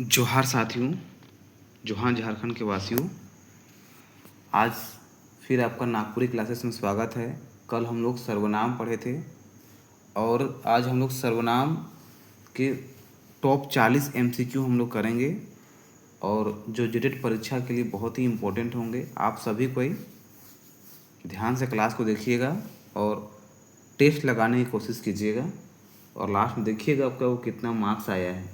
जोहार साथियों, जोहार झारखंड के वासियों। आज फिर आपका नागपुरी क्लासेस में स्वागत है। कल हम लोग सर्वनाम पढ़े थे और आज हम लोग सर्वनाम के टॉप 40 एमसीक्यू हम लोग करेंगे और जो जेटेड परीक्षा के लिए बहुत ही इम्पोर्टेंट होंगे। आप सभी कोई ध्यान से क्लास को देखिएगा और टेस्ट लगाने की कोशिश कीजिएगा और लास्ट में देखिएगा आपका वो कितना मार्क्स आया है।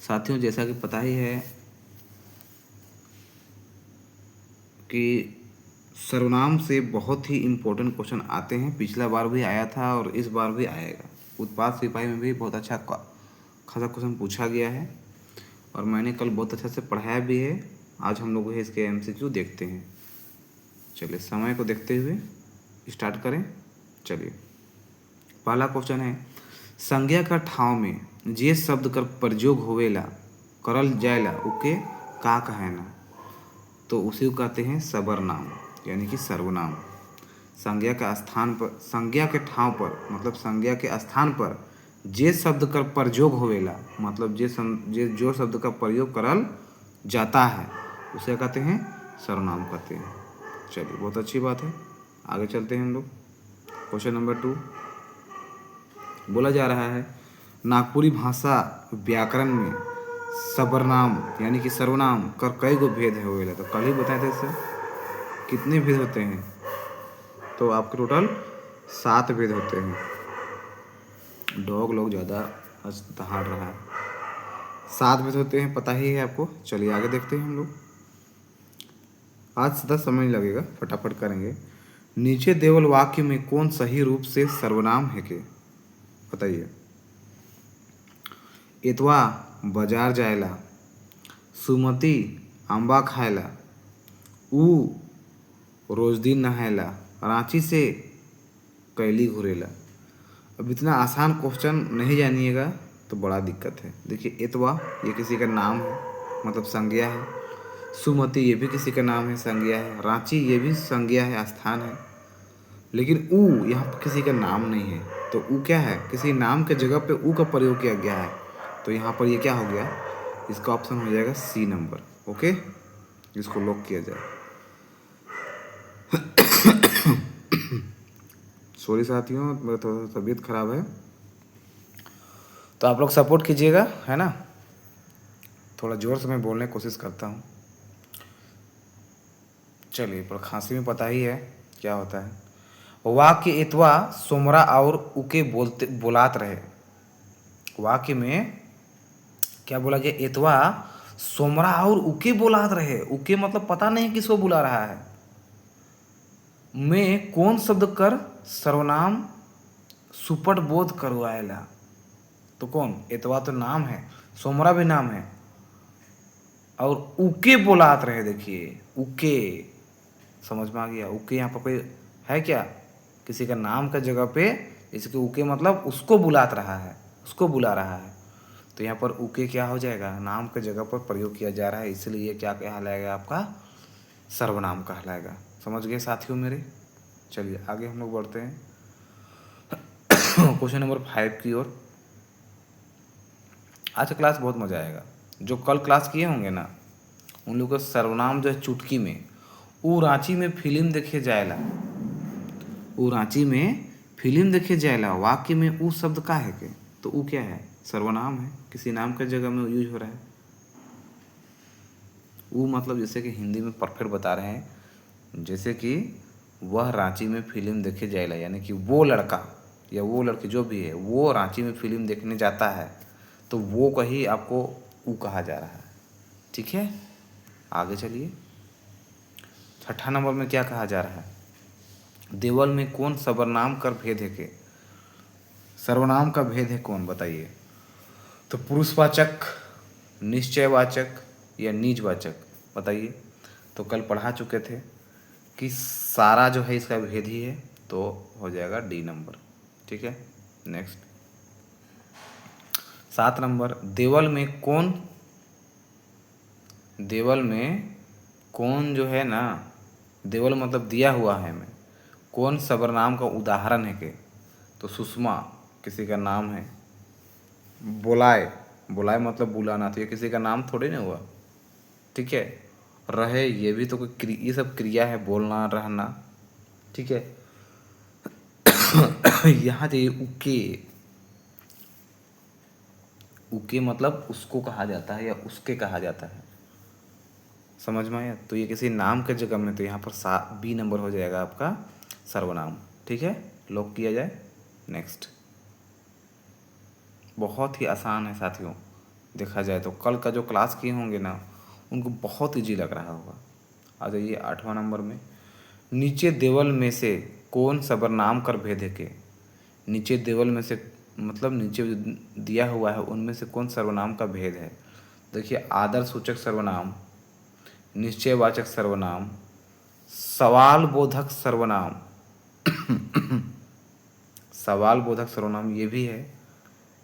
साथियों, जैसा कि पता ही है कि सर्वनाम से बहुत ही इम्पोर्टेंट क्वेश्चन आते हैं। पिछला बार भी आया था और इस बार भी आएगा। उत्पाद सिपाही में भी बहुत अच्छा खासा क्वेश्चन पूछा गया है और मैंने कल बहुत अच्छा से पढ़ाया भी है। आज हम लोग इसके एमसीक्यू देखते हैं। चलिए समय को देखते हुए स्टार्ट करें। चलिए, पहला क्वेश्चन है, संज्ञा का ठाव में जे शब्द कर प्रयोग होवेला करल जाएला उके का कहेना। तो उसी को कहते हैं सबरनाम यानी कि सर्वनाम। संज्ञा का स्थान पर, संज्ञा के ठाव पर मतलब संज्ञा के स्थान पर जे शब्द का प्रयोग होवेला मतलब जो शब्द का प्रयोग करल जाता है उसे कहते हैं सर्वनाम कहते हैं। चलिए, बहुत अच्छी बात है। आगे चलते हैं हम लोग। क्वेश्चन नंबर 2 बोला जा रहा है, नागपुरी भाषा व्याकरण में सबरनाम यानी कि सर्वनाम कर कई गो भेद है होवेला। तो कल ही बताए थे सर कितने भेद होते हैं। तो आपके टोटल 7 भेद होते हैं। डॉग लोग ज़्यादा दहाड़ रहा है। 7 भेद होते हैं, पता ही है आपको। चलिए आगे देखते हैं हम लोग। आज ज़्यादा समय लगेगा, फटाफट करेंगे। नीचे देवल वाक्य में कौन सही रूप से सर्वनाम है के बताइए। एतवा बाजार जाएला, सुमति आंबा खाएला, ऊ रोज दिन नहाएला, रांची से कैली घुरेला। अब इतना आसान क्वेश्चन नहीं जानिएगा तो बड़ा दिक्कत है। देखिए, एतवा ये किसी का नाम है मतलब संज्ञा है। सुमति ये भी किसी का नाम है, संज्ञा है। रांची ये भी संज्ञा है, स्थान है। लेकिन ऊ यहाँ पर किसी का नाम नहीं है। तो ऊ क्या है, किसी नाम के जगह पे ऊ का प्रयोग किया गया है। तो यहाँ पर ये क्या हो गया, इसका ऑप्शन हो जाएगा सी नंबर। ओके, इसको लॉक किया जाए। सॉरी साथियों, मेरा थोड़ा तबीयत खराब है तो आप लोग सपोर्ट कीजिएगा, है ना। थोड़ा ज़ोर से मैं बोलने की कोशिश करता हूँ। चलिए, पर खांसी में पता ही है क्या होता है। वाक्य एतवा सोमरा और उके बोलात रहे। वाक्य में क्या बोला गया, एतवा सोमरा और उके बोलात रहे। उके मतलब पता नहीं किसको बुला रहा है। में कौन शब्द कर सर्वनाम सुपट बोध करवाएला। तो कौन, एतवा तो नाम है, सोमरा भी नाम है और उके बोलात रहे। देखिए, उके समझ में आ गया। उके यहाँ पर कोई है क्या, किसी का नाम का जगह पे इसके उके मतलब उसको बुलात रहा है, उसको बुला रहा है। तो यहाँ पर उके क्या हो जाएगा, नाम के जगह पर प्रयोग किया जा रहा है, इसलिए क्या कहलाएगा, आपका सर्वनाम कहलाएगा। समझ गए साथियों मेरे। चलिए आगे हम लोग बढ़ते हैं क्वेश्चन नंबर 5 की ओर। आज का क्लास बहुत मज़ा आएगा। जो कल क्लास किए होंगे ना, उन लोगों का सर्वनाम जो है चुटकी में, वो रांची में फिल्म देखे जाएला। वो रांची में फिल्म देखे जाएला वाक्य में ऊ शब्द का है के। तो ऊ क्या है, सर्वनाम है, किसी नाम के जगह में यूज हो रहा है। ऊ मतलब जैसे कि हिंदी में परफेक्ट बता रहे हैं, जैसे कि वह रांची में फिल्म देखे जाएला यानी कि वो लड़का या वो लड़की जो भी है वो रांची में फिल्म देखने जाता है। तो वो का ही आपको ऊ कहा जा रहा है। ठीक है, आगे चलिए। 6ठा नंबर में क्या कहा जा रहा है, देवल में कौन सर्वनाम कर भेद है के। सर्वनाम का भेद है कौन बताइए। तो पुरुषवाचक, निश्चयवाचक या निजवाचक बताइए। तो कल पढ़ा चुके थे कि सारा जो है इसका भेद ही है, तो हो जाएगा डी नंबर। ठीक है, नेक्स्ट 7 नंबर, देवल में कौन जो है ना, देवल मतलब दिया हुआ है में, कौन सर्वनाम का उदाहरण है के। तो सुषमा किसी का नाम है, बोलाए बुलाए मतलब बुलाना, तो ये किसी का नाम थोड़ी ना हुआ। ठीक है। रहे ये भी तो कोई ये सब क्रिया है, बोलना रहना। ठीक है। यहाँ चाहिए उके। उके मतलब उसको कहा जाता है या उसके कहा जाता है, समझ में आया। तो ये किसी नाम के जगह में, तो यहाँ पर बी नंबर हो जाएगा आपका सर्वनाम। ठीक है, लॉक किया जाए। नेक्स्ट। बहुत ही आसान है साथियों, देखा जाए तो कल का जो क्लास किए होंगे ना, उनको बहुत इजी लग रहा होगा। आ जाइए 8वां नंबर में। नीचे देवल में से कौन सर्वनाम कर भेदे के। नीचे देवल में से मतलब नीचे जो दिया हुआ है उनमें से कौन सर्वनाम का भेद है। देखिए, आदर सूचक सर्वनाम, निश्चयवाचक सर्वनाम, सवाल बोधक सर्वनाम, सवाल बोधक सर्वनाम ये भी है।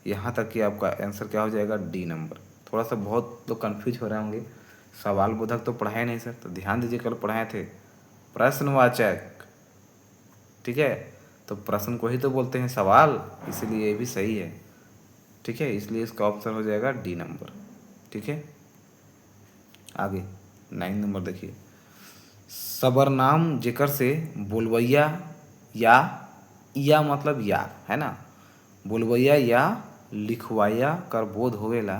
यहाँ तक कि आपका आंसर क्या हो जाएगा, डी नंबर। थोड़ा सा बहुत लोग कन्फ्यूज हो रहे होंगे, सवाल बोधक तो पढ़ाए नहीं सर, तो ध्यान दीजिए कल पढ़ाए थे प्रश्नवाचक। ठीक है, तो प्रश्न को ही तो बोलते हैं सवाल, इसलिए ये भी सही है। ठीक है, इसलिए इसका ऑप्शन हो जाएगा डी नंबर। ठीक है, आगे 9 नंबर देखिए। सबरनाम जेकर से बोलवैया या मतलब या है ना, बोलवैया या लिखवाया कर बोध होवेला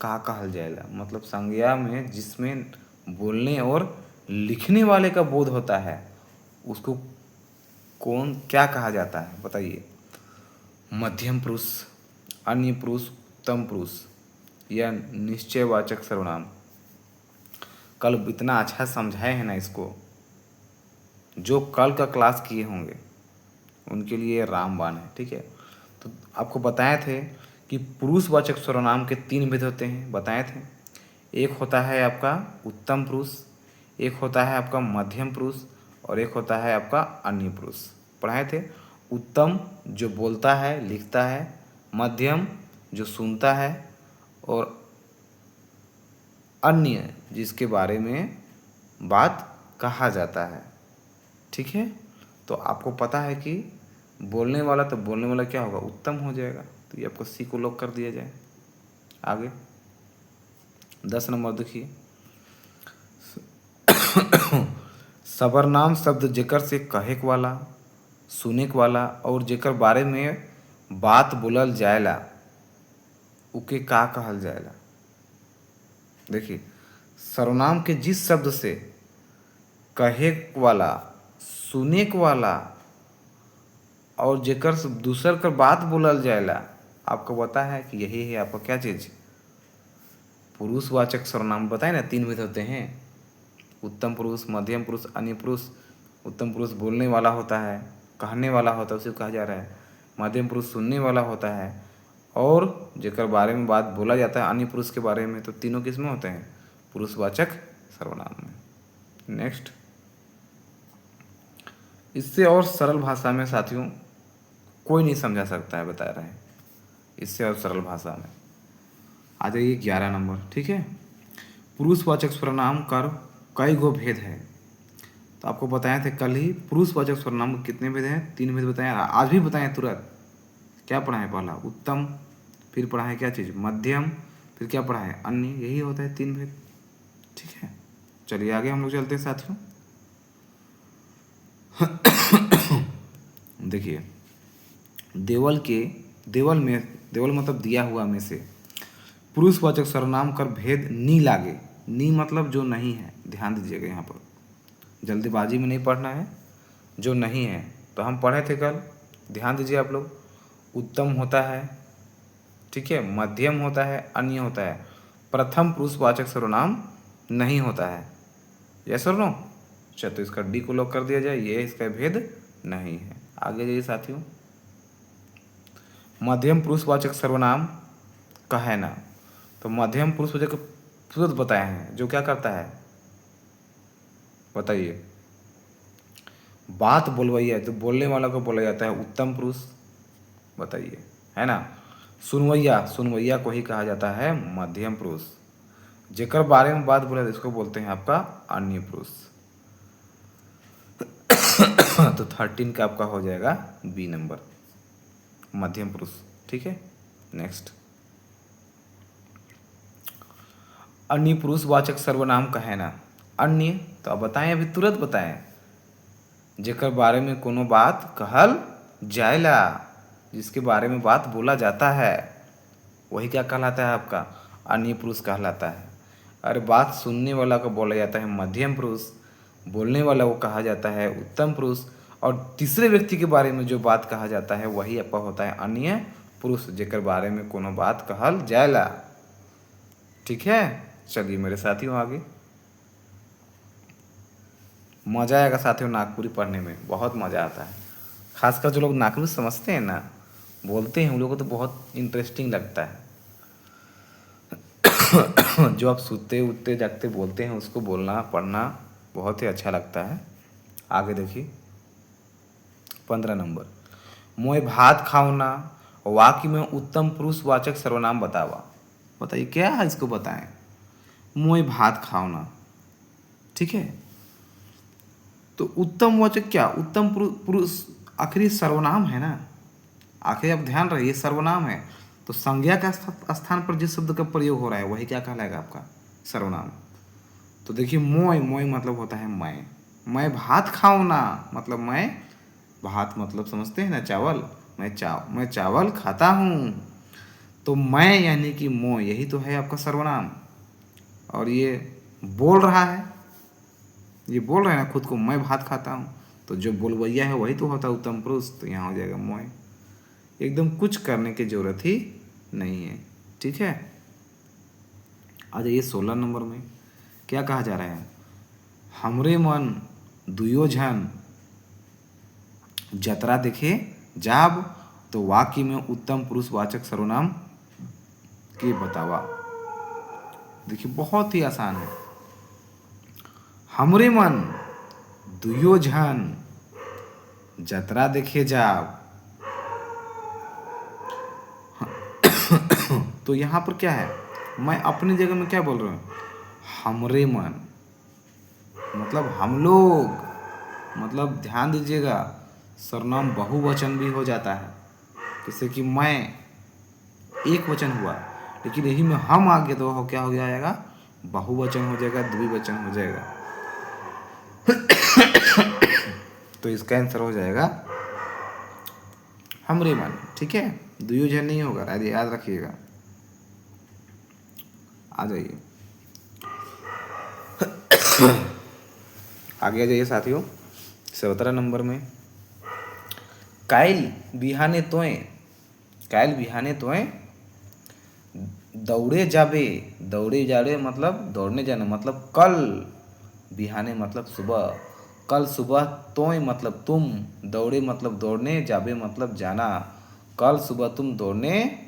का कहल जाएला। मतलब संज्ञा में जिसमें बोलने और लिखने वाले का बोध होता है उसको कौन क्या कहा जाता है बताइए। मध्यम पुरुष, अन्य पुरुष, उत्तम पुरुष या निश्चयवाचक सर्वनाम। कल इतना अच्छा समझाए हैं ना इसको, जो कल का क्लास किए होंगे उनके लिए रामबाण है। ठीक है, तो आपको बताए थे कि पुरुषवाचक सर्वनाम के 3 भेद होते हैं, बताए थे। एक होता है आपका उत्तम पुरुष, एक होता है आपका मध्यम पुरुष और एक होता है आपका अन्य पुरुष, पढ़ाए थे। उत्तम जो बोलता है लिखता है, मध्यम जो सुनता है, और अन्य जिसके बारे में बात कहा जाता है। ठीक है, तो आपको पता है कि बोलने वाला, तो बोलने वाला क्या होगा, उत्तम हो जाएगा। तो ये आपको सी को लॉक कर दिया जाए। आगे 10 नंबर देखिए। सबरनाम शब्द जेकर से कहेक वाला, सुनेक वाला और जेकर बारे में बात बोलल जाएला उके का कहल जाएला। देखिए, सर्वनाम के जिस शब्द से कहेक वाला, सुनेक वाला और जेकर दूसर कर बात बोलल जाएला, आपको पता है कि यही है आपका क्या चीज़, पुरुषवाचक सर्वनाम। बताए ना 3 विध होते हैं, उत्तम पुरुष, मध्यम पुरुष, अन्य पुरुष। उत्तम पुरुष बोलने वाला होता है, कहने वाला होता है, उसे कहा जा रहा है। मध्यम पुरुष सुनने वाला होता है, और जेकर बारे में बात बोला जाता है अन्य पुरुष के बारे में। तो तीनों किस में होते हैं, पुरुषवाचक सर्वनाम में। नेक्स्ट, इससे और सरल भाषा में साथियों कोई नहीं समझा सकता है, बता रहे हैं। इससे और सरल भाषा में आ जाइए 11 नंबर। ठीक है, पुरुषवाचक सर्वनाम कर कई गो भेद है। तो आपको बताए थे कल ही पुरुषवाचक सर्वनाम के कितने भेद हैं, 3 भेद बताए, आज भी बताएं तुरंत। क्या पढ़ा है, पहला उत्तम, फिर पढ़ा है क्या चीज़, मध्यम, फिर क्या पढ़ा है, अन्य। यही होता है 3 भेद। ठीक है, चलिए आगे हम लोग चलते हैं साथियों। देखिए, देवल मतलब दिया हुआ में से पुरुषवाचक सर्वनाम कर भेद नी लागे। नी मतलब जो नहीं है, ध्यान दीजिएगा यहाँ पर, जल्दीबाजी में नहीं पढ़ना है, जो नहीं है। तो हम पढ़े थे कल, ध्यान दीजिए आप लोग। उत्तम होता है, ठीक है, मध्यम होता है, अन्य होता है, प्रथम पुरुषवाचक सर्वनाम नहीं होता है। यस और नो। अच्छा, तो इसका डी को लॉक कर दिया जाए, ये इसका भेद नहीं है। आगे जाइए साथियों। मध्यम पुरुषवाचक सर्वनाम का है ना, तो मध्यम पुरुषवाचक तुरंत बताए हैं, जो क्या करता है बताइए, बात बोलवैया, तो बोलने वाला को बोला जाता है उत्तम पुरुष, बताइए, है ना। सुनवैया को ही कहा जाता है मध्यम पुरुष। जेकर बारे में बात बोला इसको बोलते हैं आपका अन्य पुरुष। तो 13 का आपका हो जाएगा बी नंबर, मध्यम पुरुष। ठीक है, नेक्स्ट। अन्य पुरुषवाचक सर्वनाम कहे ना। अन्य तो अब बताएं, अभी तुरंत बताएं। जेकर बारे में कोनो बात कहल जायला, जिसके बारे में बात बोला जाता है, वही क्या कहलाता है आपका अन्य पुरुष कहलाता है। अरे बात सुनने वाला को बोला जाता है मध्यम पुरुष, बोलने वाला को कहा जाता है उत्तम पुरुष, और तीसरे व्यक्ति के बारे में जो बात कहा जाता है वही आपका होता है अन्य पुरुष, जेकर बारे में कोनो बात कहल जायला। ठीक है, चलिए मेरे साथियों आगे। मज़ा आएगा साथियों नागपुरी पढ़ने में, बहुत मज़ा आता है। खासकर जो लोग नागपुरी समझते हैं ना, बोलते हैं, उन लोगों को तो बहुत इंटरेस्टिंग लगता है। जो आप सोते उठते जागते बोलते हैं उसको बोलना पढ़ना बहुत ही अच्छा लगता है। आगे देखिए 15 नंबर, मोय भात खाओना वाक्य में उत्तम पुरुषवाचक सर्वनाम बतावा। बताइए क्या है, इसको बताएं। मोय भात खाओना, ठीक है, तो उत्तम वाचक क्या, उत्तम पुरुष आखिरी सर्वनाम है ना। आखिर आप ध्यान रहिए सर्वनाम है, तो संज्ञा का स्थान पर जिस शब्द का प्रयोग हो रहा है वही क्या कहलाएगा आपका सर्वनाम। तो देखिए मोय, मोय मतलब होता है मैं भात खाऊं ना, मतलब मैं भात मतलब समझते हैं ना चावल, मैं चावल खाता हूँ। तो मैं यानी कि मोय, यही तो है आपका सर्वनाम। और ये बोल रहा है, ये बोल रहा है ना खुद को, मैं भात खाता हूँ, तो जो बोलवैया है वही तो होता है उत्तम पुरुष। तो यहाँ हो जाएगा मोय, एकदम कुछ करने की जरूरत ही नहीं है। ठीक है, आ जाइए 16 नंबर में। क्या कहा जा रहा है, हमरे मन दुयो झन जतरा देखे जाब, तो वाक्य में उत्तम पुरुषवाचक सर्वनाम के बतावा। देखिए बहुत ही आसान है। हमरे मन दुयो झन जतरा देखे जाब, तो यहाँ पर क्या है, मैं अपनी जगह में क्या बोल रहा हूँ, हमरे मन मतलब हम लोग, मतलब ध्यान दीजिएगा सर्वनाम बहुवचन भी हो जाता है। जैसे कि मैं एक वचन हुआ, लेकिन यही में हम आ गया तो हो क्या हो जाएगा, बहुवचन हो जाएगा, द्विवचन हो जाएगा। तो इसका आंसर हो जाएगा हमरे मन। ठीक है, द्विवचन नहीं होगा, याद रखिएगा। आ जाइए आगे आ जाइए साथियों 17 नंबर में। काइल बिहाने तोए, काइल बिहाने तोए दौड़े जाबे, दौड़े जाबे मतलब दौड़ने जाना, मतलब कल, बिहाने मतलब सुबह, कल सुबह, तोय मतलब तुम, दौड़े मतलब दौड़ने, जाबे मतलब जाना, कल सुबह तुम दौड़ने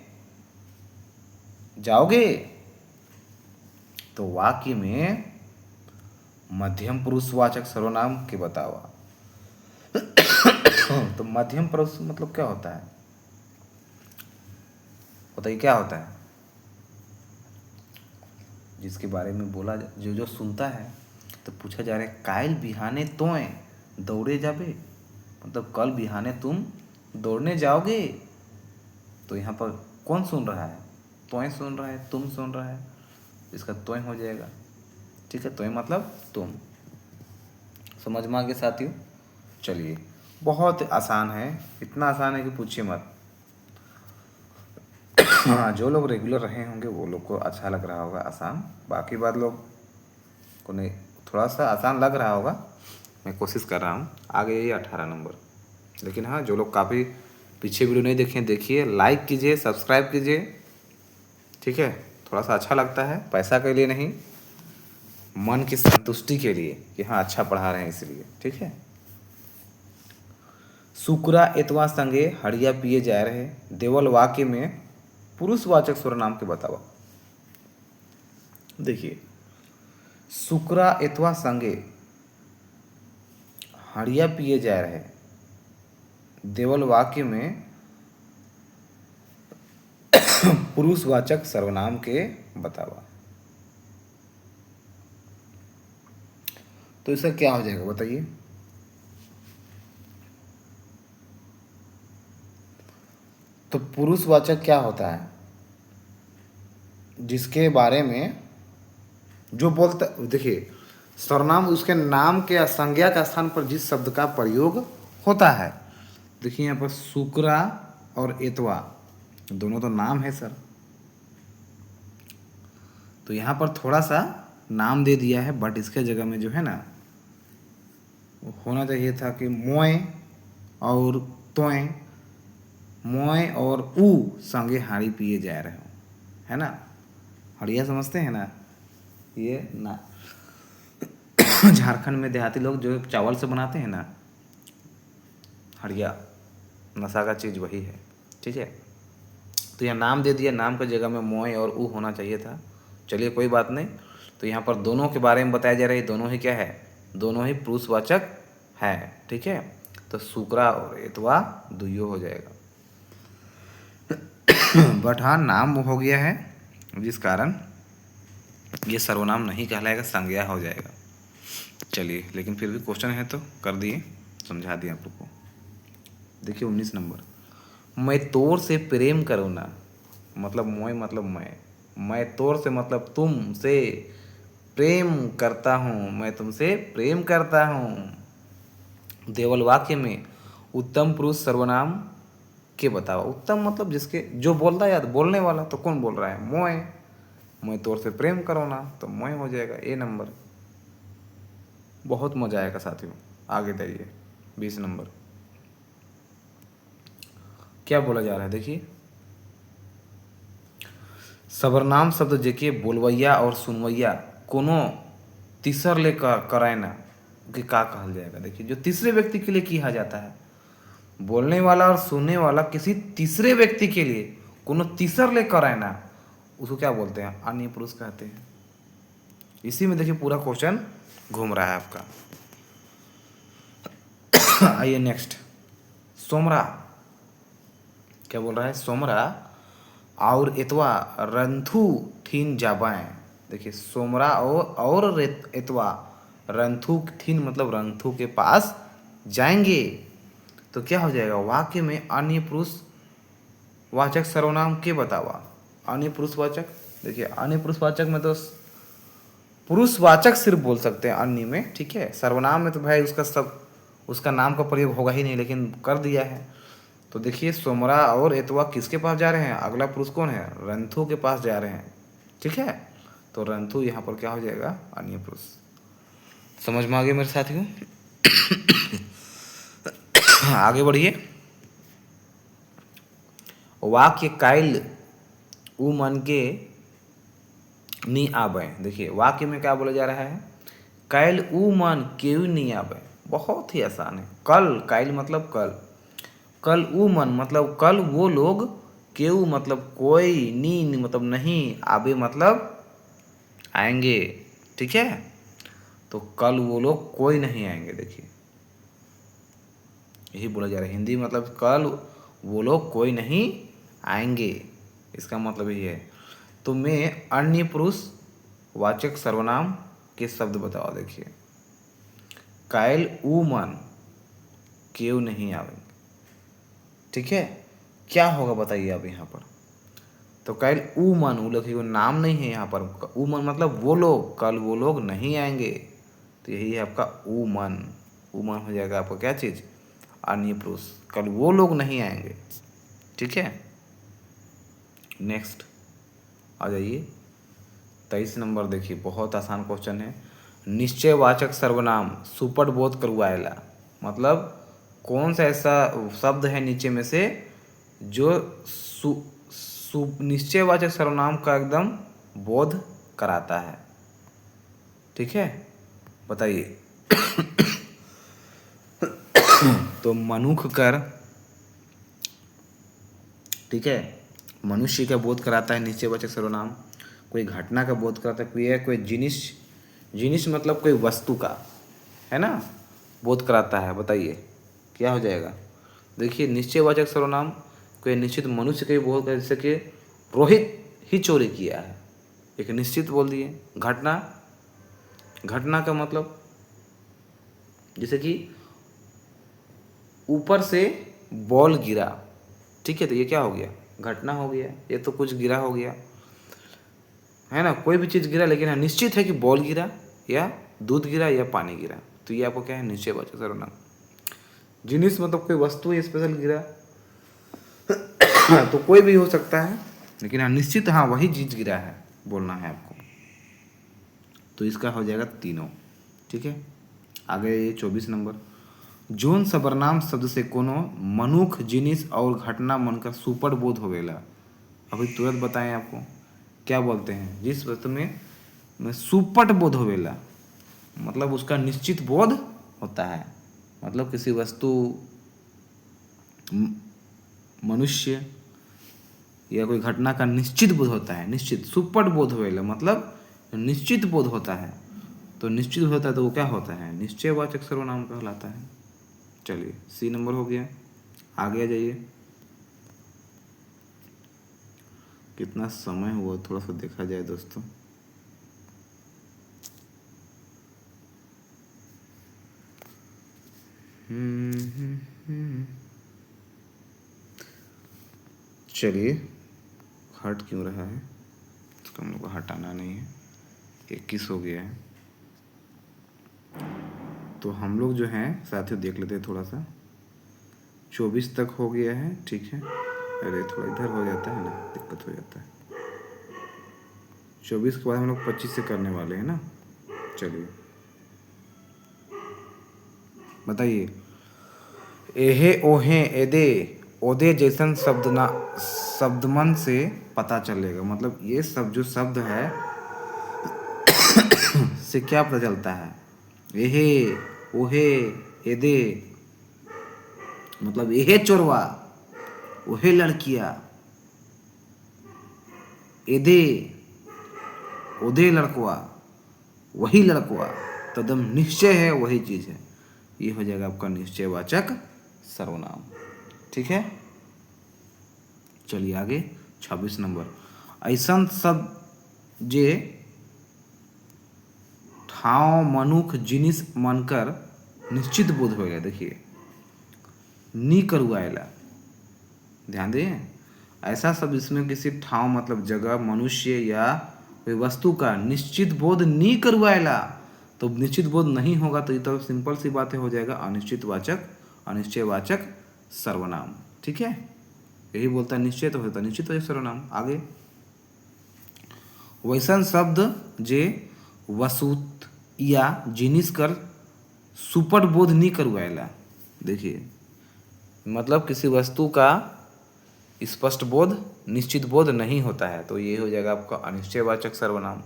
जाओगे। तो वाक्य में मध्यम पुरुषवाचक सर्वनाम के बतावा। तो मध्यम पुरुष मतलब क्या होता है, बताइए क्या होता है, जिसके बारे में बोला जो जो सुनता है। तो पूछा जा रहा है काइल बिहाने तोय दौड़े जाबे, मतलब कल बिहाने तुम दौड़ने जाओगे। तो यहाँ पर कौन सुन रहा है, तोय सुन रहा है, तुम सुन रहा है, इसका तोय हो जाएगा। ठीक है, तोय मतलब तुम। समझ में आ गया साथियों। चलिए बहुत आसान है, इतना आसान है कि पूछिए मत। हाँ, जो लोग रेगुलर रहे होंगे वो लोग को अच्छा लग रहा होगा आसान, बाकी बात लोग को नहीं, थोड़ा सा आसान लग रहा होगा। मैं कोशिश कर रहा हूँ। आगे ये 18 नंबर। लेकिन हाँ, जो लोग काफ़ी पीछे वीडियो नहीं देखे देखिए, लाइक कीजिए, सब्सक्राइब कीजिए। ठीक है, थोड़ा सा अच्छा लगता है, पैसा के लिए नहीं, मन की संतुष्टि के लिए कि हाँ अच्छा पढ़ा रहे हैं इसलिए। ठीक है, सुकरा एतवा संगे हड़िया पिए जा रहे, देवल वाक्य में पुरुषवाचक सर्वनाम के बतावा। देखिए सुकरा एतवा संगे हड़िया पिए जा रहे, देवल वाक्य में पुरुषवाचक सर्वनाम के बतावा। तो इसका क्या हो जाएगा बताइए। तो पुरुषवाचक क्या होता है, जिसके बारे में जो बोलता, देखिए सर्वनाम उसके नाम के संज्ञा का स्थान पर जिस शब्द का प्रयोग होता है। देखिए यहाँ पर शुक्रा और एतवा दोनों तो नाम है सर, तो यहाँ पर थोड़ा सा नाम दे दिया है, बट इसके जगह में जो है ना होना चाहिए था कि मोय और तोय, मोय और ऊ संगे हाड़ी पिए जा रहे हो, है ना। हड़िया समझते हैं ना, ये ना झारखंड में देहाती लोग जो चावल से बनाते हैं ना, हड़िया नशा का चीज़ वही है, ठीक है। तो यहाँ नाम दे दिया, नाम की जगह में मोय और ऊ होना चाहिए था। चलिए कोई बात नहीं। तो यहाँ पर दोनों के बारे में बताया जा रहा है, दोनों ही क्या है, दोनों ही पुरुषवाचक है, ठीक है। तो शुक्रा और एतवा दुइयो हो जाएगा। बट हाँ नाम हो गया है, जिस कारण ये सर्वनाम नहीं कहलाएगा, संज्ञा हो जाएगा। चलिए, लेकिन फिर भी क्वेश्चन है तो कर दिए, समझा दिए आप लोग को। देखिए 19 नंबर, मैं तोर से प्रेम करूँ ना, मतलब मोय मतलब मैं तोर से मतलब तुम से प्रेम करता हूँ, मैं तुमसे प्रेम करता हूँ। देवल वाक्य में उत्तम पुरुष सर्वनाम के बताओ। उत्तम मतलब जिसके, जो बोलता है या बोलने वाला, तो कौन बोल रहा है, मोय। मैं तोर से प्रेम करो ना, तो मोय हो जाएगा ए नंबर। बहुत मजा आएगा साथियों। आगे जाइए 20 नंबर, क्या बोला जा रहा है देखिए, सर्वनाम शब्द जेके बोलवैया और सुनवैया कोनो तीसर ले कराए ना कि का कहल जाएगा। देखिए जो तीसरे व्यक्ति के लिए किया जाता है, बोलने वाला और सुनने वाला किसी तीसरे व्यक्ति के लिए कोनो तीसर ले कराए ना, उसको क्या बोलते हैं, अन्य पुरुष कहते हैं। इसी में देखिए पूरा क्वेश्चन घूम रहा है आपका। आइए नेक्स्ट, सोमरा क्या बोल रहा है, सोमरा और एतवा रंथु ठीन जाबाएं। देखिए सोमरा और एतवा रंथु ठीन मतलब रंथु के पास जाएंगे। तो क्या हो जाएगा, वाक्य में अन्य पुरुष वाचक सर्वनाम के बतावा। अन्य पुरुषवाचक, देखिए अन्य पुरुषवाचक में तो पुरुषवाचक सिर्फ बोल सकते हैं अन्य में, ठीक है। सर्वनाम में तो भाई उसका नाम का प्रयोग होगा ही नहीं, लेकिन कर दिया है। तो देखिए सोमरा और एतवा किसके पास जा रहे हैं, अगला पुरुष कौन है, रंथु के पास जा रहे हैं, ठीक है। तो रंथु यहाँ पर क्या हो जाएगा, अन्य पुरुष। समझ में आ गया मेरे साथियों। आगे बढ़िए, वाक्य काइल उ मन के नी आबे। देखिए वाक्य में क्या बोला जा रहा है, काइल उ मन केउ नहीं आबे। बहुत ही आसान है। कल, काइल मतलब कल, कल उ मन मतलब कल वो लोग, केउ मतलब कोई, नी मतलब नहीं, आबे मतलब आएंगे, ठीक है। तो कल वो लोग कोई नहीं आएंगे। देखिए यही बोला जा रहा है, हिंदी मतलब कल वो लोग कोई नहीं आएंगे, इसका मतलब यही है। तो मैं अन्य पुरुष वाचक सर्वनाम के शब्द बताओ। देखिए कायल उ मन केव नहीं आवेंगे, ठीक है। क्या होगा बताइए आप यहाँ पर, तो कायल उ मन, उ लोग नाम नहीं है यहाँ पर, उ मन मतलब वो लोग, कल वो लोग नहीं आएंगे। तो यही है आपका उ मन। उ मन हो जाएगा आपका क्या चीज़, अन्य पुरुष, कल वो लोग नहीं आएंगे, ठीक है। नेक्स्ट आ जाइए 23 नंबर। देखिए बहुत आसान क्वेश्चन है। निश्चयवाचक सर्वनाम सुपट बोध करवाएला, मतलब कौन सा ऐसा शब्द है नीचे में से जो निश्चयवाचक सर्वनाम का एकदम बोध कराता है, ठीक है, बताइए। तो मनुख कर, ठीक है, मनुष्य का बोध कराता है निश्चयवाचक सर्वनाम। कोई घटना का बोध कराता है, कोई जिनिस, जिनिस मतलब कोई वस्तु का, है ना, बोध कराता है। बताइए क्या हो जाएगा। देखिए निश्चयवाचक सर्वनाम कोई निश्चित मनुष्य का बोध कर, जैसे कि रोहित ही चोरी किया है, एक निश्चित बोल दिए। घटना, घटना का मतलब जैसे कि ऊपर से बॉल गिरा, ठीक है, तो ये क्या हो गया, घटना हो गया, ये तो कुछ गिरा हो गया। है ना, कोई भी चीज़ गिरा, लेकिन हाँ निश्चित है कि बॉल गिरा या दूध गिरा या पानी गिरा, तो ये आपको क्या है, निश्चयवाचक सर्वनाम। जिनिस मतलब कोई वस्तु स्पेशल गिरा तो कोई भी हो सकता है, लेकिन हाँ निश्चित, हाँ वही चीज गिरा है बोलना है आपको। तो इसका हो जाएगा तीनों। ठीक है, आगे ये 24 नंबर। जोन सबरनाम शब्द से कोनो मनुख जिनिस और घटना मनकर सुपर बोध होवेला। अभी तुरंत बताएं आपको क्या बोलते हैं, जिस वस्तु में सुपट बोध होवेला, मतलब उसका निश्चित बोध होता है, मतलब किसी वस्तु, मनुष्य या कोई घटना का निश्चित बोध होता है। निश्चित, सुपट बोध होवेला मतलब निश्चित बोध होता है। तो निश्चित होता है तो वो क्या होता है, निश्चयवाचक सर्वनाम कहलाता है। चलिए सी नंबर हो गया, आगे आ जाइए। कितना समय हुआ थोड़ा सा देखा जाए दोस्तों। चलिए, हट क्यों रहा है, इसको हम लोग को हटाना नहीं है। 21 हो गया है, तो हम लोग जो हैं साथियों देख लेते हैं थोड़ा सा। 24 तक हो गया है, ठीक है। अरे थोड़ा इधर हो जाता है ना, दिक्कत हो जाता है। 24 के बाद हम लोग 25 से करने वाले हैं ना। चलिए बताइए। एहे ओहे एदे ओदे जैसन शब्दमन से पता चलेगा, मतलब ये सब जो शब्द है से क्या पता चलता है। एहे ओहे एदे मतलब एहे चोरवा, ओहे लड़किया, एदे ओदे लड़कवा, वही लड़कवा, तदम निश्चय है वही चीज है। ये हो जाएगा आपका निश्चयवाचक सर्वनाम। ठीक है, चलिए आगे 26 नंबर। ऐसा शब्द जे ठाव मनुख जिनिस मनकर निश्चित बोध होगा। देखिए नी करुआएला, ध्यान दें, ऐसा शब्द इसमें किसी ठाव मतलब जगह, मनुष्य या कोई वस्तु का निश्चित बोध नी करवाएला, तो निश्चित बोध नहीं होगा तो ये तो सिंपल सी बात है, हो जाएगा अनिश्चितवाचक अनिश्चयवाचक सर्वनाम। ठीक है, यही बोलता है निश्चय तो होता है निश्चितवाचक सर्वनाम। आगे, वैसन शब्द जे वसुत या जिनिस कर सुपट बोध नहीं करवाएला। देखिए मतलब किसी वस्तु का स्पष्ट बोध, निश्चित बोध नहीं होता है, तो ये हो जाएगा आपका अनिश्चयवाचक सर्वनाम।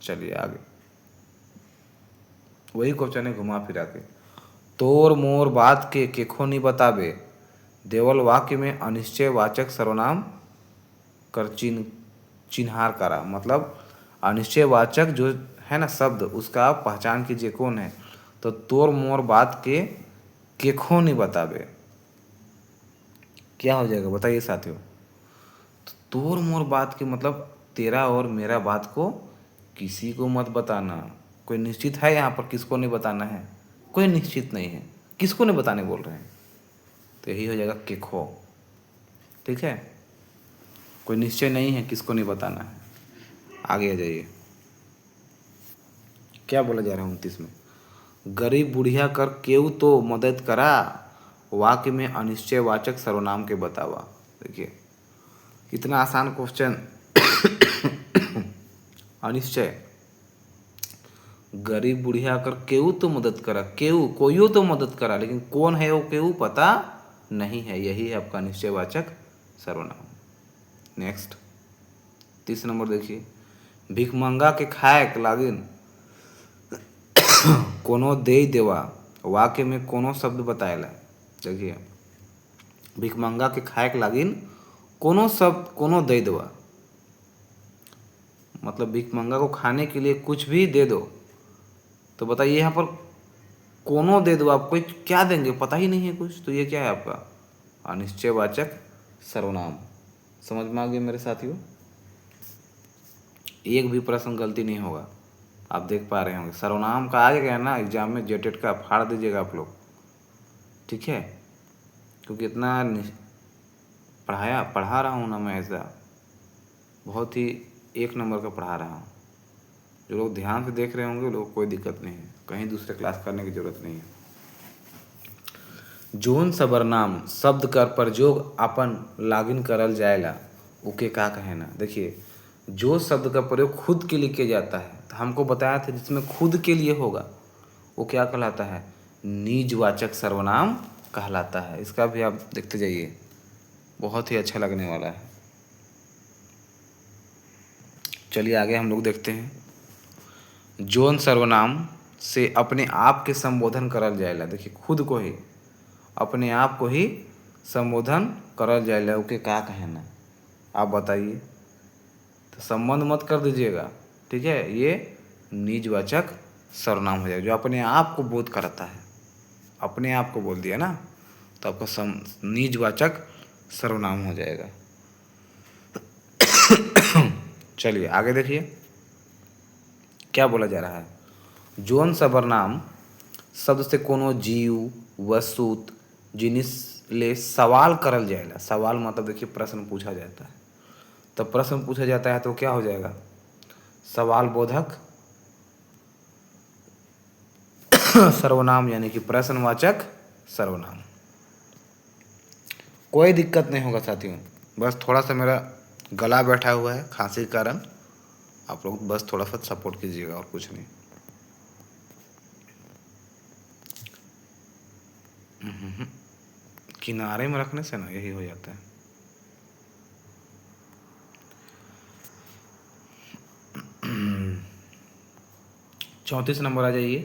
चलिए आगे, वही क्वेश्चन है घुमा फिरा के। तोर मोर बात के केखो नहीं बतावे, देवल वाक्य में अनिश्चयवाचक सर्वनाम कर चिन्हार करा, मतलब अनिश्चयवाचक जो है ना शब्द, उसका आप पहचान कीजिए कौन है। तो तोर मोर बात के केखो नहीं बतावे, क्या हो जाएगा बताइए साथियों। तो तोर मोर बात के मतलब तेरा और मेरा बात को किसी को मत बताना। कोई निश्चित है यहाँ पर, किसको नहीं बताना है, कोई निश्चित नहीं है, किसको नहीं बताने बोल रहे हैं, तो यही हो जाएगा केखो। ठीक है, कोई निश्चय नहीं है किसको नहीं बताना है। आगे आ जाइए, क्या बोला जा रहा है 29 में। गरीब बुढ़िया कर केऊ तो मदद करा, वाक्य में अनिश्चयवाचक सर्वनाम के बतावा। देखिए कितना आसान क्वेश्चन। अनिश्चय, गरीब बुढ़िया कर केऊ तो मदद करा, केऊ कोई तो मदद करा, लेकिन कौन है वो केऊ पता नहीं है, यही है आपका निश्चयवाचक सर्वनाम। नेक्स्ट 30 नंबर देखिए। भिखमंगा के खाए लागिन कोनो दे देवा, वाक्य में कोनो शब्द बताएला। देखिए भिखमंगा के खाए लागिन कोनो शब्द कोनो दे देवा, मतलब भिखमंगा को खाने के लिए कुछ भी दे दो। तो बताइए यहाँ पर कोनो दे दो, आप कोई क्या देंगे पता ही नहीं है कुछ, तो ये क्या है आपका अनिश्चयवाचक सर्वनाम। समझ में आ गया मेरे साथियों, एक भी प्रश्न गलती नहीं होगा, आप देख पा रहे होंगे। सर्वनाम का आ गया ना एग्जाम में, जेटेट का फाड़ दीजिएगा आप लोग। ठीक है, क्योंकि इतना पढ़ा रहा हूँ ना मैं, ऐसा बहुत ही 1 नंबर का पढ़ा रहा हूँ। जो लोग ध्यान से देख रहे होंगे, लोग कोई दिक्कत नहीं है, कहीं दूसरे क्लास करने की जरूरत नहीं है। जोन सबरनाम शब्द कर प्रयोग अपन लॉगिन करल जाएला ओके का कहना। देखिए, जो शब्द का प्रयोग खुद के लिए किया जाता है, तो हमको बताया था जिसमें खुद के लिए होगा वो क्या कहलाता है, निजवाचक सर्वनाम कहलाता है। इसका भी आप देखते जाइए, बहुत ही अच्छा लगने वाला है। चलिए आगे हम लोग देखते हैं। जोन सर्वनाम से अपने आप के संबोधन करल जाएला। देखिए, खुद को ही, अपने आप को ही संबोधन करल जाएला ओके का कहना, आप बताइए। तो संबंध मत कर दीजिएगा, ठीक है। ये निजवाचक सर्वनाम हो जाएगा, जो अपने आप को बोध कराता है। अपने आप को बोल दिया ना, तो आपका निजवाचक सर्वनाम हो जाएगा। चलिए आगे देखिए क्या बोला जा रहा है। जोन सर्वनाम शब्द से कोनो जीव, वस्तु, जिनिस ले सवाल करल जाएला। सवाल मतलब देखिए प्रश्न पूछा जाता है, तो प्रश्न पूछा जाता है तो क्या हो जाएगा, सवाल बोधक सर्वनाम, यानी कि प्रश्नवाचक सर्वनाम। कोई दिक्कत नहीं होगा साथियों, बस थोड़ा सा मेरा गला बैठा हुआ है खांसी के कारण, आप लोग बस थोड़ा सा सपोर्ट कीजिएगा और कुछ नहीं। किनारे में रखने से ना यही हो जाता है। चौंतीस नंबर आ जाइए,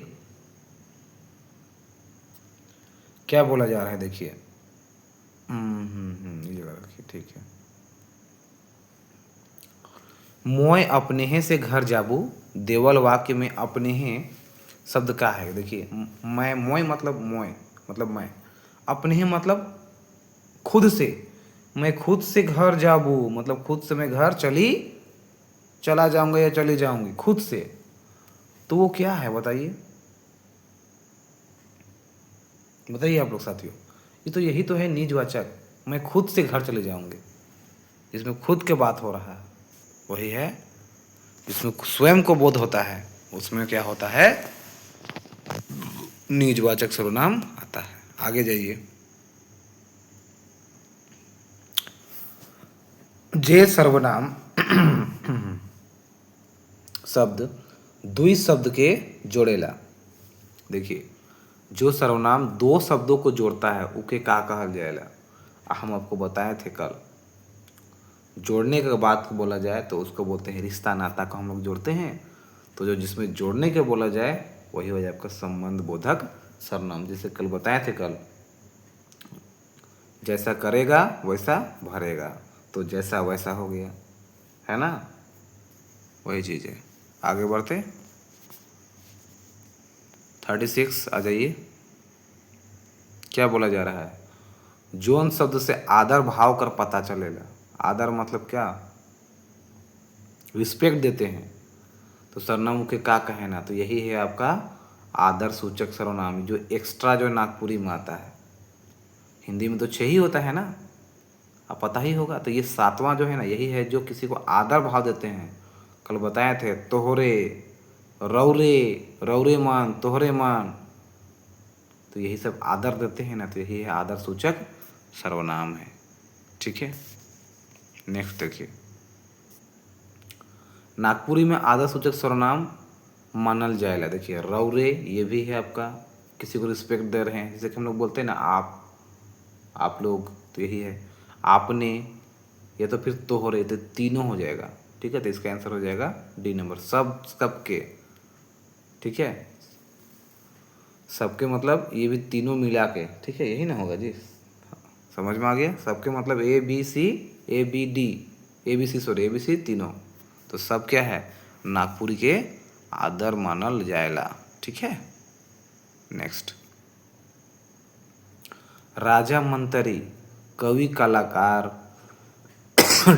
क्या बोला जा रहा है देखिए। ये जगह रखिए, ठीक है। मोय अपने हैं से घर जाबू, देवल वाक्य में अपने हैं शब्द का है। देखिए, मैं, मोय मतलब मैं, अपने हैं मतलब खुद से, मैं खुद से घर जाबू मतलब खुद से मैं घर चला जाऊंगा या चली जाऊंगी खुद से। तो वो क्या है बताइए, बताइए आप लोग साथियों। ये तो यही तो है निजवाचक, मैं खुद से घर चले जाऊंगे। इसमें खुद के बात हो रहा है, वही है जिसमें स्वयं को बोध होता है, उसमें क्या होता है, निजवाचक सर्वनाम आता है। आगे जाइए। जे सर्वनाम शब्द दुई शब्द के जोड़ेला। देखिए, जो सर्वनाम दो शब्दों को जोड़ता है उके का कहल जाएला। हम आपको बताए थे कल, जोड़ने के बात को बोला जाए तो उसको बोलते हैं रिश्ता नाता को हम लोग जोड़ते हैं। तो जो जिसमें जोड़ने के बोला जाए वही हो जाए आपका संबंध बोधक सर्वनाम। जैसे कल बताए थे, कल जैसा करेगा वैसा भरेगा, तो जैसा वैसा हो गया, है ना, वही चीज़ है। आगे बढ़ते 36 आ जाइए। क्या बोला जा रहा है, जोन शब्द से आदर भाव कर पता चलेगा। आदर मतलब क्या, रिस्पेक्ट देते हैं, तो सर्वनाम के का कहना, तो यही है आपका आदर सूचक सर्वनाम, जो एक्स्ट्रा जो नागपुरी में आता है। हिंदी में तो 6 ही होता है ना, अब पता ही होगा। तो ये 7वां जो है ना, यही है जो किसी को आदर भाव देते हैं। कल बताए थे, तोहरे, रौरे, रौरे मान, तोहरे मान, तो यही सब आदर देते हैं ना, तो यही है आदर सूचक सर्वनाम है, ठीक है। नेक्स्ट देखिए, नागपुरी में आदर सूचक सर्वनाम मानल जाएगा। देखिए, रौरे ये भी है आपका, किसी को रिस्पेक्ट दे रहे हैं, जैसे कि हम लोग बोलते हैं ना आप लोग, तो यही है। आपने, या तो फिर तोहरे, तो तीनों हो जाएगा, ठीक है। तो इसका आंसर हो जाएगा डी नंबर, सबके, ठीक है। सबके मतलब ये भी तीनों मिला के, ठीक है, यही ना होगा जी, समझ में आ गया। सबके मतलब A B C, A B D, A B C तीनों, तो सब क्या है, नागपुरी के आदर मानल जाएला, ठीक है। नेक्स्ट, राजा मंत्री, कवि, कलाकार,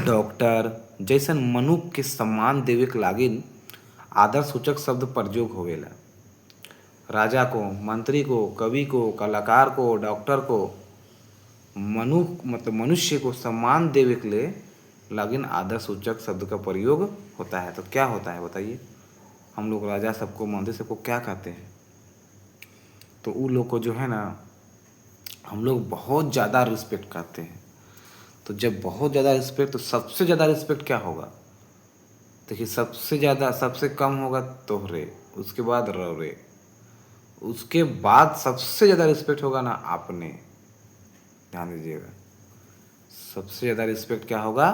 डॉक्टर जैसन मनुष्य के सम्मान देवे के लागिन आदर सूचक शब्द प्रयोग होवेला। राजा को, मंत्री को, कवि को, कलाकार को, डॉक्टर को, मतलब मनुष्य को सम्मान देवे के लिए लगिन आदर सूचक शब्द का प्रयोग होता है। तो क्या होता है बताइए? हम लोग राजा सबको मंत्री सबको क्या कहते हैं? तो उन लोग को जो है ना हम लोग बहुत ज़्यादा रिस्पेक्ट करते हैं। तो जब बहुत ज़्यादा रिस्पेक्ट, तो सबसे ज़्यादा रिस्पेक्ट क्या होगा? देखिए, सबसे ज़्यादा, सबसे कम होगा तोहरे, उसके बाद रौरे, उसके बाद सबसे ज़्यादा रिस्पेक्ट होगा ना आपने। ध्यान दीजिएगा, सबसे ज़्यादा रिस्पेक्ट क्या होगा?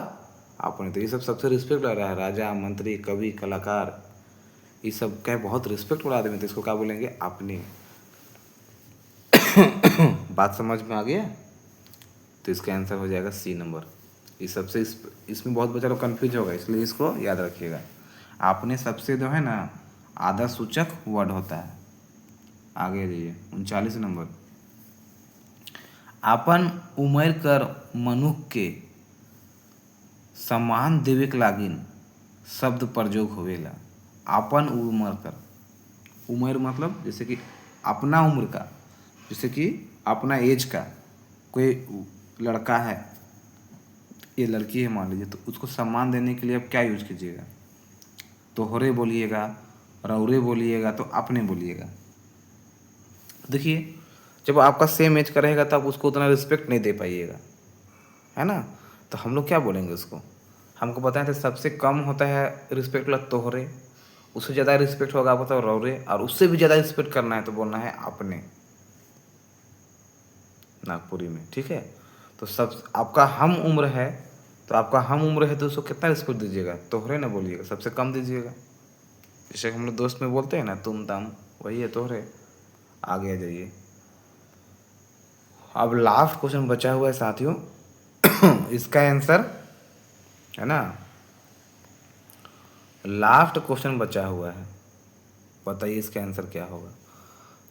आपने। तो ये सब सबसे रिस्पेक्ट लग रहा है, राजा, मंत्री, कवि, कलाकार, ये सब क्या बहुत रिस्पेक्ट वाला आदमी, तो इसको क्या बोलेंगे? आपने। बात समझ में आ गया? तो इसका आंसर हो जाएगा सी नंबर। इस सबसे इसमें बहुत बच्चा लोग कन्फ्यूज होगा, इसलिए इसको याद रखिएगा। आपने सबसे जो है ना आदर सूचक वर्ड होता है। आगे जाइए 39 नंबर। आपन उमर कर मनुख के सम्मान देवे के लागिन शब्द प्रयोग होवेला। आपन उमर कर, उम्र मतलब जैसे कि अपना उम्र का, जैसे कि अपना एज का कोई लड़का है, ये लड़की है मान लीजिए, तो उसको सम्मान देने के लिए आप क्या यूज कीजिएगा? तोहरे बोलिएगा, रौरे बोलिएगा, तो अपने बोलिएगा। देखिए, जब आपका सेम एज का रहेगा तब उसको उतना रिस्पेक्ट नहीं दे पाइएगा, है ना? तो हम लोग क्या बोलेंगे उसको? हमको बताएं तो सबसे कम होता है रिस्पेक्ट वाला तोहरे, उससे ज़्यादा रिस्पेक्ट होगा आप बताओ रौरे, और उससे भी ज़्यादा रिस्पेक्ट करना है तो बोलना है अपने, नागपुरी में। ठीक है? तो सब आपका हम उम्र है, तो आपका हम उम्र है तो उसको कितना रिस्पेक्ट दीजिएगा? तोहरे ना बोलिएगा, सबसे कम दीजिएगा। जैसे हम लोग दोस्त में बोलते हैं ना तुम तम, वही है तोहरे। आगे आ जाइए। अब लास्ट क्वेश्चन बचा हुआ है साथियों। इसका आंसर है ना, लास्ट क्वेश्चन बचा हुआ है, बताइए इसका आंसर क्या होगा?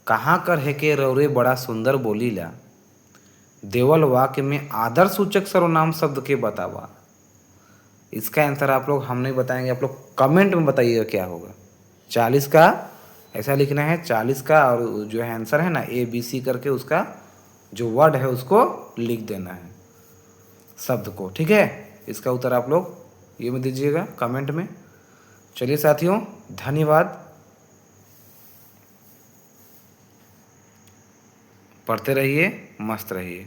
कहाँ कर है के रौरे बड़ा सुंदर बोलीला, देवल वाक्य में आदर सूचक सर्वनाम शब्द के बतावा। इसका आंसर आप लोग हम नहीं बताएंगे, आप लोग कमेंट में बताइएगा क्या होगा। 40 का ऐसा लिखना है, 40 का, और जो है आंसर है ना ABC करके उसका जो वर्ड है उसको लिख देना है, शब्द को। ठीक है? इसका उत्तर आप लोग ये में दीजिएगा कमेंट में। चलिए साथियों, धन्यवाद। पढ़ते रहिए, मस्त रहिए।